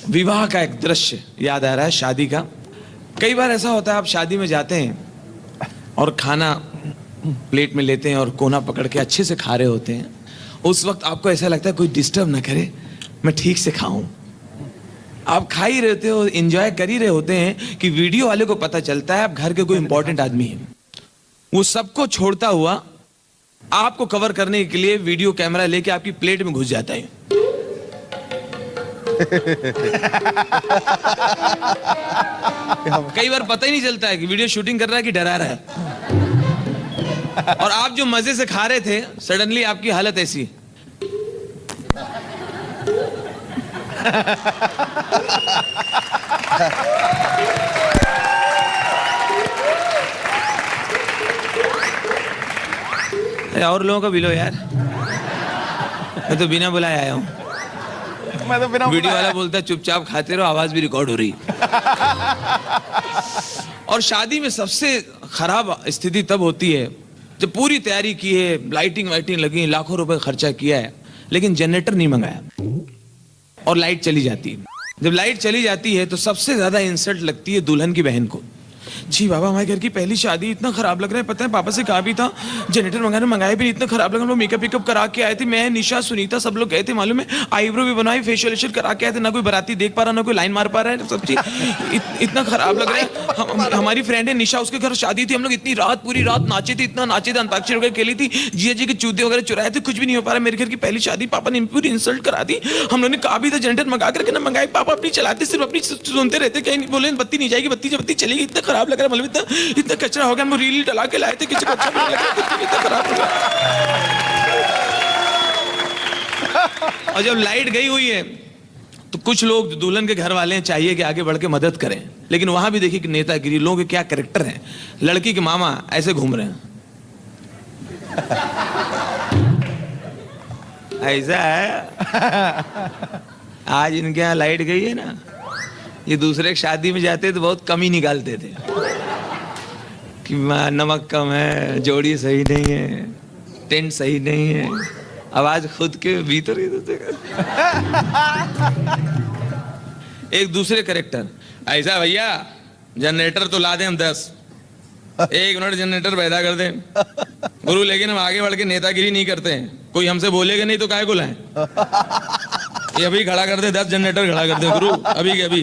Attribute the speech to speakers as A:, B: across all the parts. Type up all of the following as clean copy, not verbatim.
A: विवाह का एक दृश्य याद आ रहा है, शादी का। कई बार ऐसा होता है आप शादी में जाते हैं और खाना प्लेट में लेते हैं और कोना पकड़ के अच्छे से खा रहे होते हैं। उस वक्त आपको ऐसा लगता है कोई डिस्टर्ब ना करे, मैं ठीक से खाऊं। आप खा ही रहते हो, एंजॉय कर ही रहे होते हैं कि वीडियो वाले को पता चलता है आप घर के कोई इंपॉर्टेंट आदमी है। वो सबको छोड़ता हुआ आपको कवर करने के लिए वीडियो कैमरा लेके आपकी प्लेट में घुस जाता है। कई बार पता ही नहीं चलता है कि वीडियो शूटिंग कर रहा है कि डरा रहा है। और आप जो मजे से खा रहे थे, सडनली आपकी हालत ऐसी। और लोगों का बिलो यार, मैं तो बिना बुलाए आया हूं।
B: मैं तो बिना
A: वीडियो वाला बोलता है चुपचाप खाते रहो, आवाज भी रिकॉर्ड हो रही। और शादी में सबसे खराब स्थिति तब होती है जब पूरी तैयारी की है, लाइटिंग वाइटिंग लगी, लाखों रुपए खर्चा किया है, लेकिन जनरेटर नहीं मंगाया और लाइट चली जाती है। जब लाइट चली जाती है तो सबसे ज्यादा इंसल्ट लगती है दुल्हन की बहन को। जी बाबा, हमारे घर की पहली शादी, इतना खराब लग रहा है। पता है पापा से कहा भी था जनरेटर मंगाया भी इतना खराब लगा। हम लोग मेकअप करा के आए थे, मैं, निशा, सुनीता, सब लोग गए थे, मालूम है, आईब्रो भी बनवाई, फेशियल करा के आए थे। ना कोई बराती देख पा रहा, ना कोई लाइन मार पा रहा है, सब चीज इतना खराब लग रहा है। हमारी फ्रेंड है निशा, उसके घर शादी थी, हम लोग इतनी रात, पूरी रात नाचे थे, इतना नाचे थे, अंताक्षरी वगैरह खेली थी, जिया जी के चूते वगैरह चुराए थे, कुछ भी नहीं हो पा रहा। मेरे घर की पहली शादी, पापा ने पूरी इंसल्ट करा दी। हम लोग ने कहा भी था जनरेटर मंगा करके ना मंगाए। पापा अपनी चलाते, सिर्फ अपनी सुनते रहते, कहीं बोले बत्ती नहीं जाएगी, बत्ती चलेगी। इतना खराब लग रहा है, इतना कचरा हो गया। हम रील डला के लाए थे, किसी को अच्छा नहीं लगा, इतना खराब हो गया। और जब लाइट गई हुई है तो कुछ लोग दुल्हन के घर वाले चाहिए कि आगे बढ़ के मदद करें, लेकिन वहां भी देखिए कि नेतागिरी, लोगों के क्या कैरेक्टर हैं। लड़की के मामा ऐसे घूम रहे हैं, ऐसा है आज इनके यहाँ लाइट गई है ना, ये दूसरे की शादी में जाते तो बहुत कम ही निकालते थे कि नमक कम है, जोड़ी सही नहीं है, टेंट सही नहीं है, आवाज खुद के भीतर ही एक दूसरे करेक्टर। ऐसा भैया जनरेटर तो ला दें हम 10, 1 मिनट जनरेटर पैदा कर दें गुरु, लेकिन हम आगे बढ़ के नेतागिरी नहीं करते हैं। कोई हमसे बोलेगा नहीं तो काहे को लाएं? ये अभी खड़ा कर दे, 10 जनरेटर खड़ा कर दे गुरु, अभी के अभी।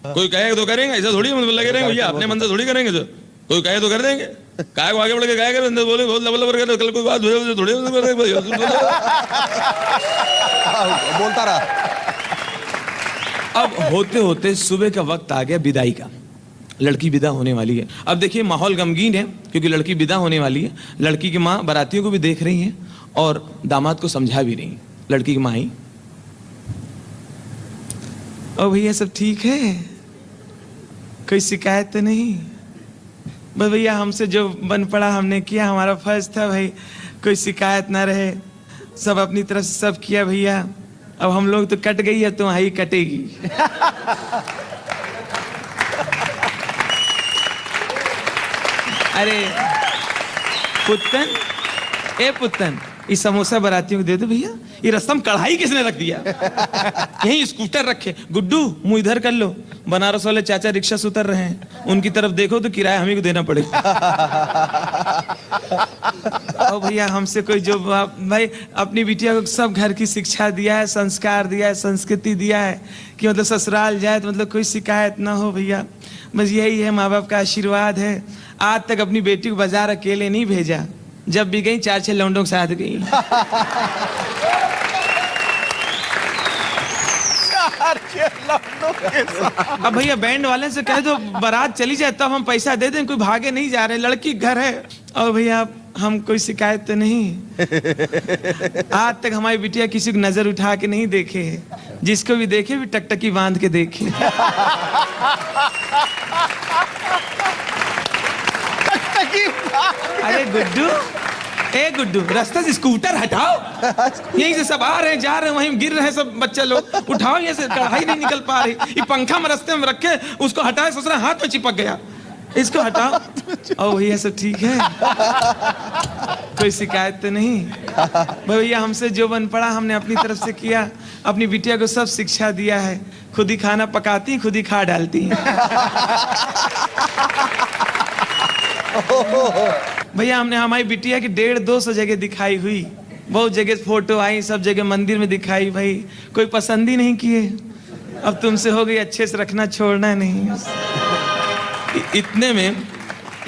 A: कोई कहे तो करेंगे, ऐसा थोड़ी लगे रहेंगे भैया, अपने मन से थोड़ी करेंगे। जो कोई कहे तो कर देंगे, काय को आगे बढ़ के काय करें, बोले बहुत लबल कर, कल कोई बात थोड़ी
B: बोलता रहा।
A: अब होते होते सुबह का वक्त आ गया विदाई का, लड़की विदा होने वाली है। अब देखिए माहौल गमगीन है क्योंकि लड़की विदा होने वाली है। लड़की की माँ बारातियों को भी देख रही है और दामाद को समझा भी रही है। लड़की की माँ आई, ओ भैया सब ठीक है, कोई शिकायत तो नहीं? बस भैया हमसे जो बन पड़ा हमने किया, हमारा फर्ज था भाई, कोई शिकायत ना रहे, सब अपनी तरफ से सब किया भैया। अब हम लोग तो कट गई है, तुम्हारी कटेगी। अरे पुत्तन, ए पुत्तन, ये समोसा बारातियों को दे दो भैया। ये रस्म कढ़ाई किसने रख दिया? यही स्कूटर रखे। गुड्डू मुंह इधर कर लो, बनारस वाले चाचा रिक्शा से उतर रहे हैं, उनकी तरफ देखो तो किराया हमें को देना पड़ेगा। ओ भैया हमसे कोई जो भाई अपनी बिटिया को सब घर की शिक्षा दिया है, संस्कार दिया है, संस्कृति दिया है कि मतलब ससुराल जाए तो मतलब कोई शिकायत ना हो भैया। बस यही है, माँ बाप का आशीर्वाद है। आज तक अपनी बेटी को बाजार अकेले नहीं भेजा, जब भी गई 4-6 लौंडों के साथ गई। अब भैया बैंड वाले से कह दो बारात चली जाए तब हम पैसा दे दें, कोई भागे नहीं जा रहे, लड़की घर है। और भैया हम कोई शिकायत तो नहीं। आज तक हमारी बिटिया किसी को नजर उठा के नहीं देखे है, जिसको भी देखे भी टकटकी बांध के देखे। अरे गुड्डू, ए गुड्डू, रास्ते से स्कूटर हटाओ, यहीं से सब आ रहे हैं जा रहे हैं, वहीं गिर रहे हैं सब बच्चे लोग, उठाओ, यहाँ से कढ़ाई नहीं निकल पा रही। ये पंखा में रास्ते में रखे, उसको हटाए, ससुरा हाथ में चिपक गया। इसको हटाओ। और भैया सब ठीक है, कोई शिकायत तो नहीं? भैया हमसे जो बन पड़ा हमने अपनी तरफ से किया, अपनी बिटिया को सब शिक्षा दिया है, खुद ही खाना पकाती, खुद ही खा डालती हैं। भैया हमने हमारी बिटिया की 150-200 जगह दिखाई हुई, बहुत जगह फोटो आई, सब जगह मंदिर में दिखाई, भाई कोई पसंद ही नहीं किए। अब तुमसे हो गई, अच्छे से रखना, छोड़ना नहीं। इतने में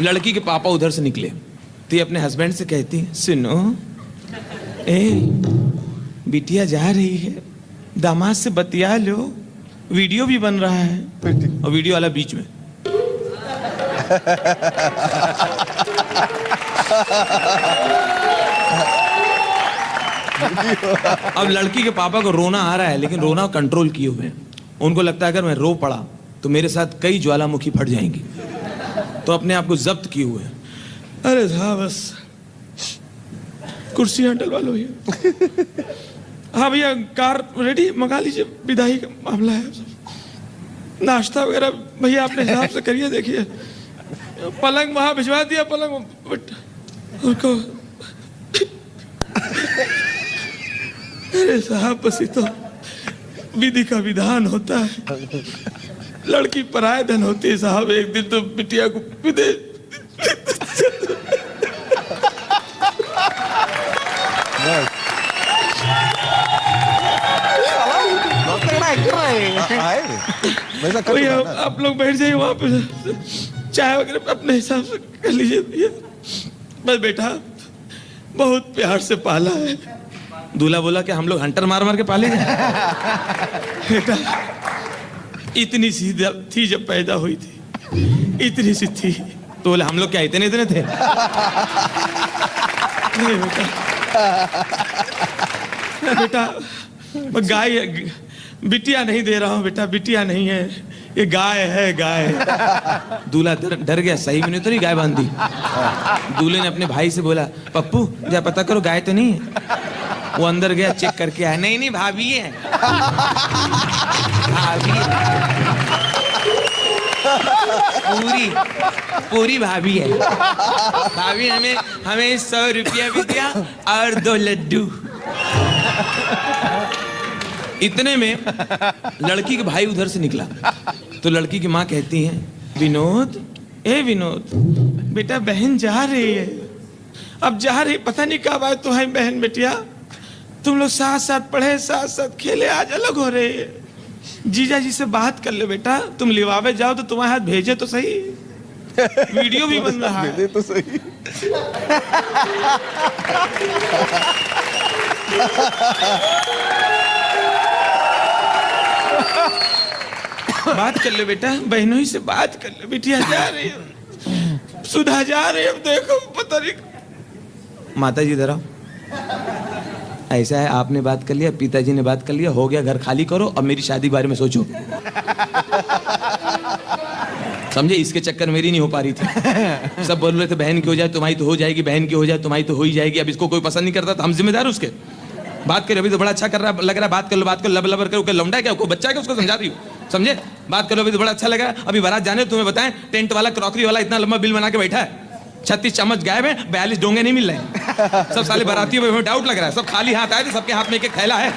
A: लड़की के पापा उधर से निकले, तो ये अपने हस्बैंड से कहती, सुनो बिटिया जा रही है, दामाद से बतिया लो, वीडियो भी बन रहा है, और वीडियो वाला बीच में। अब लड़की के पापा को रोना आ रहा है, लेकिन रोना कंट्रोल किए हुए हैं। उनको लगता है अगर मैं रो पड़ा तो मेरे साथ कई ज्वालामुखी फट जाएंगी, तो अपने आप को जब्त किए हुए हैं। अरे हाँ बस कुर्सियां डलवा लो भैया। हाँ भैया कार रेडी, मंगा लीजिए, विदाई का मामला है, नाश्ता वगैरह भैया अपने हिसाब से करिए। देखिए पलंग वहां भिजवा दिया, पलंग उनको। अरे साहब बस ये तो विधि का विधान होता है, लड़की पराये धन होती है साहब। एक दिन तो बिटिया को विदेश आप लोग बैठ जाइए वहां पे, चाय वगैरह अपने हिसाब से कर लीजिए। बस बेटा बहुत प्यार से पाला है। दूल्हा बोला कि हम लोग हंटर मार मार के पाले बेटा इतनी सी थी जब पैदा हुई थी, इतनी सी थी। तो बोले हम लोग क्या इतने इतने थे? नहीं बेटा गाय, बिटिया नहीं दे रहा हूँ बेटा, बिटिया नहीं है, ये गाय है, गाय। दूल्हा डर गया, सही में तो नहीं गाय बांध दी। दूल्हे ने अपने भाई से बोला, पप्पू जा पता करो गाय तो नहीं है। वो अंदर गया, चेक करके आया, नहीं नहीं भाभी है, भाभी है। पूरी भाभी है। भाभी हमें 100 रुपया भी दिया और 2 लड्डू। इतने में लड़की के भाई उधर से निकला, तो लड़की की माँ कहती है, विनोद विनोद बेटा बहन जा रही है, अब जा रही, पता नहीं कब आए तुम्हारी बहन बेटिया, तुम लोग साथ साथ पढ़े, साथ साथ खेले, आज अलग हो रहे हैं। जीजा जी से बात कर लो बेटा, तुम लिवावे जाओ तो तुम्हारे हाथ भेजे तो सही, वीडियो भी बन रहा है तो सही। बात कर लो बेटा, बहनों ही से बात कर लो, बिटिया जा रही है, सुधा जा रही है, अब देखो पता नहीं। माता जी जरा ऐसा है, आपने बात कर लिया, पिताजी ने बात कर लिया, हो गया, घर खाली करो, अब मेरी शादी के बारे में सोचो। समझे, इसके चक्कर मेरी नहीं हो पा रही थी। सब बोल रहे थे बहन की हो जाए तुम्हारी तो हो जाएगी, बहन की हो जाए तुम्हारी तो हो ही जाएगी। अब इसको कोई पसंद नहीं करता तो हम जिम्मेदार उसके। बात करो, अभी तो बड़ा अच्छा कर रहा लग रहा है, बात कर लो, बात करो, लब लबर करो, लौंडा क्या, कोई बच्चा क्या, उसको समझा रही हो, समझे, बात करो, अभी तो बड़ा अच्छा लग रहा है। अभी बारात जाने, तुम्हें बताएं, टेंट वाला, क्रॉकरी वाला इतना लंबा बिल बना के बैठा है, 36 चम्मच गायब है, 42 डोंगे नहीं मिल रहे। सब साले बारातियों में डाउट लग रहा है, सब खाली हाथ आए थे, सबके हाथ में एक थैला है।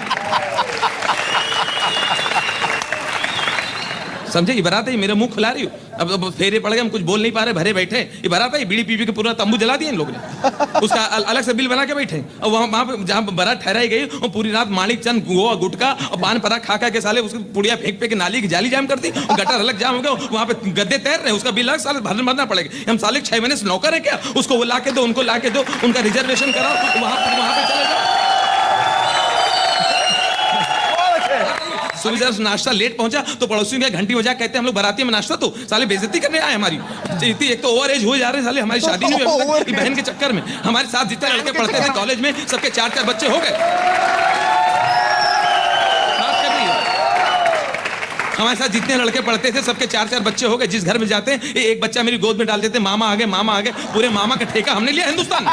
A: समझे, ये बारात है, मेरा मुंह खुला रही हूँ, अब फेरे पड़ गए, हम कुछ बोल नहीं पा रहे, भरे बैठे। ये बारात है, बीड़ी पी के पूरा तंबू जला दिया इन लोगों ने, उसका अलग से बिल बना के बैठे। और वहां पे जहाँ बारात ठहराई गई, और पूरी रात माणिक चंद गोवा गुटका और पान पराग खा के साले उसकी पुड़िया फेंक पे के नाली की जाली जाम कर दी, और गटर अलग जाम हो गया, वहां पे गद्दे तैर रहे, उसका बिल अलग साले भरना पड़ेगा। हम साले 6 महीने से नौकर है क्या, उसको वो ला के दो, उनको ला के दो, उनका रिजर्वेशन कराओ, वहां पे चले जाओ। सुबह जब नाश्ता लेट पहुंचा तो पड़ोसियों के घंटी बजा, कहते हैं हम लोग बाराती में नाश्ता, तो साले बेइज्जती करने आए हमारी। एक तो ओवर एज हो जा रहे साले, हमारी शादी नहीं हुई बहन के चक्कर में। हमारे साथ जितने लड़के पढ़ते थे कॉलेज में, सबके 4-4 बच्चे हो गए। हमारे साथ जितने लड़के पढ़ते थे सबके 4-4 बच्चे हो गए। जिस घर में जाते हैं एक बच्चा मेरी गोद में डाल देते, मामा आ गए, मामा आ गए। पूरे मामा का ठेका हमने लिया हिंदुस्तान में।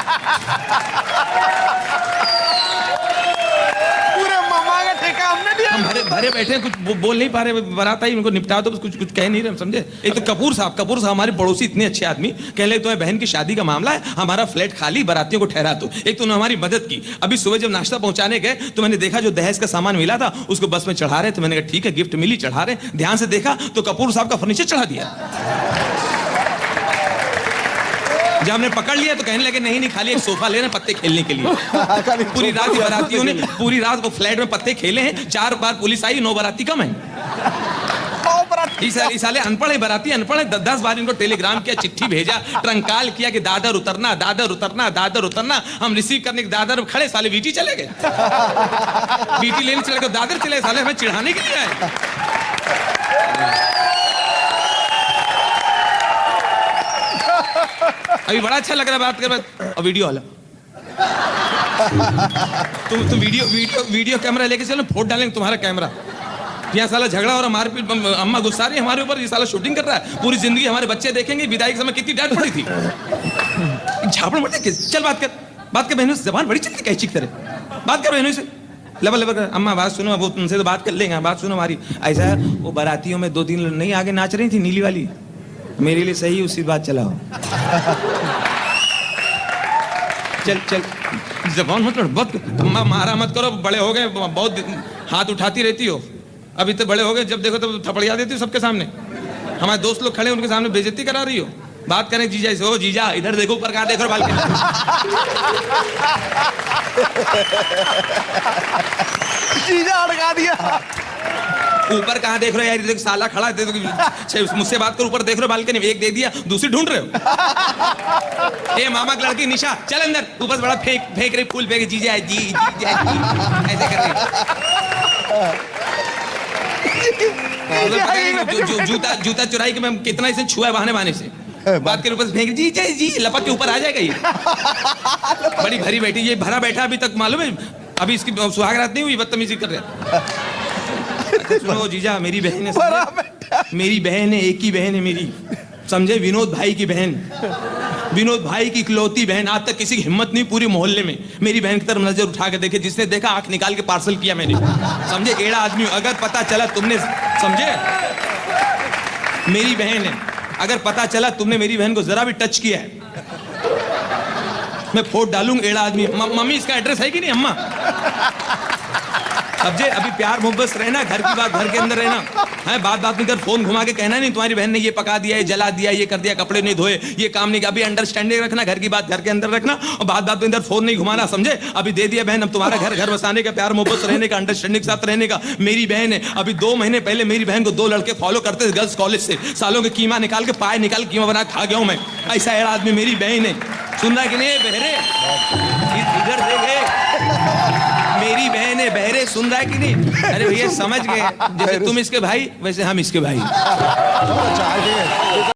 B: पूरे मामा का ठेका हमने लिया।
A: हम भरे भरे बैठे हैं, कुछ बोल नहीं पा रहे, बारात आई इनको निपटा दो, कुछ कह नहीं रहे, समझे। एक तो कपूर साहब हमारे पड़ोसी इतने अच्छे आदमी, कह ले तुम्हें बहन की शादी का मामला है, हमारा फ्लैट खाली, बारातियों को ठहरा दो। एक तो उन्होंने हमारी मदद की। अभी सुबह जब नाश्ता पहुंचाने गए तो मैंने देखा जो दहेज का सामान मिला था उसको बस में चढ़ा रहे थे। मैंने कहा ठीक है गिफ्ट मिली, चढ़ा रहे। ध्यान से देखा तो कपूर साहब का फर्नीचर चढ़ा दिया। जब हमने पकड़ लिया तो कहने लगे नहीं खाली एक सोफा ले रहे पत्ते खेलने के लिए। पूरी रात बारातियों ने पूरी रात वो फ्लैट में पत्ते खेले हैं। 4 बार पुलिस आई, 9 बाराती कम है। इस साले अनपढ़ है, बाराती अनपढ़ है। 10 बार इनको टेलीग्राम किया, चिट्ठी भेजा, ट्रंकाल किया कि दादर उतरना, दादर उतरना, दादर उतरना। हम रिसीव करने के दादर में खड़े, साले वीटी चले गए। वीटी लेने चले गए, दादर चले, साले हमें चिढ़ाने के लिए आए। अभी बड़ा अच्छा लग रहा है बात कर, और वीडियो वाला तुम वीडियो कैमरा लेके चलो, फोटो डालेंगे तुम्हारा कैमरा। यहाँ साला झगड़ा और मारपीट, अम्मा गुस्सा रही है हमारे ऊपर, ये साला शूटिंग कर रहा है। पूरी जिंदगी हमारे बच्चे देखेंगे विदाई के समय कितनी डांट पड़ी थी। झापड़ मत दे, चल बात कर बहनों से। जबान बड़ी चलती कैची की तरह, बात कर बहनों से, लबर कर। अम्मा बात सुनो, वो तुमसे तो बात कर लेंगे, बात सुनो हमारी। ऐसा है वो बारातियों में 2-3 नहीं आगे नाच रही थी, नीली वाली, मेरे लिए सही उसी बात चलाओ। चल जबान मत बहुत मारा मत करो, बड़े हो गए, बहुत हाथ उठाती रहती हो। अभी तो बड़े हो गए, जब देखो तो थपड़िया देती हो सबके सामने। हमारे दोस्त लोग खड़े उनके सामने बेइज्जती करा रही हो। बात करें जीजा से, ओ जीजा इधर देखो, ऊपर कहाँ देख रहे हो बालकनी।
B: जीजा अड़का दिया।
A: ऊपर कहाँ देख रहे हो यार, देखो साला खड़ा है, मुझसे बात करो, ऊपर देख रहे हो बालकनी में, एक दे दिया दूसरी ढूंढ रहे हो। ए मामा की लड़की निशा चल अंदर, ऊपर बड़ा फेंक रही, फूल फेंक, जीजा जी ऐसे कर रही। जूता चुराई के मैं कितना इसे छुआ है बहाने से। बात के ऊपर फेंक, जी लपक के ऊपर आ जाएगा ये। बड़ी भरी बैठी, ये भरा बैठा अभी तक, मालूम है अभी इसकी सुहागरात नहीं हुई, बदतमीजी कर रहे। सुनो जीजा, मेरी बहन है, मेरी बहन है, एक ही बहन है मेरी, समझे, विनोद भाई की बहन, विनोद भाई की इकलौती बहन। आज तक किसी की हिम्मत नहीं पूरे मोहल्ले में मेरी बहन की तरफ नजर उठा के देखे, जिसने देखा आंख निकाल के पार्सल किया मैंने, समझे। एड़ा आदमी, अगर पता चला तुमने, समझे, मेरी बहन है, अगर पता चला तुमने मेरी बहन को जरा भी टच किया है, मैं फोटो डालूंगा। एड़ा आदमी, मम्मी इसका एड्रेस है कि नहीं अम्मा? समझे, अभी प्यार मोहब्बत से रहना, घर की बात घर के अंदर रहना है। बात में इधर फोन घुमा के कहना नहीं तुम्हारी बहन ने ये पका दिया, ये जला दिया, ये कर दिया, कपड़े नहीं धोए, ये काम नहीं किया। अभी अंडरस्टैंडिंग रखना, घर की बात घर के अंदर रखना, और बात में इधर फोन नहीं घुमाना, समझे। अभी दे दिया बहन, अब तुम्हारा घर बसाने का, प्यार मोहब्बत से रहने का, अंडरस्टैंडिंग के साथ रहने का। मेरी बहन है, अभी 2 महीने पहले मेरी बहन को 2 लड़के फॉलो करते थे गर्ल्स कॉलेज से, सालों के कीमा निकाल के, पाए निकाल कीमा बना खा गया हूं मैं। ऐसा एड़ा आदमी मेरी बहन है, सुन रहा कि नहीं बहरे, इधर देखे, मेरी बहन है, बहरे, सुन रहा है कि नहीं? अरे भैया समझ गए, जैसे तुम इसके भाई वैसे हम इसके भाई।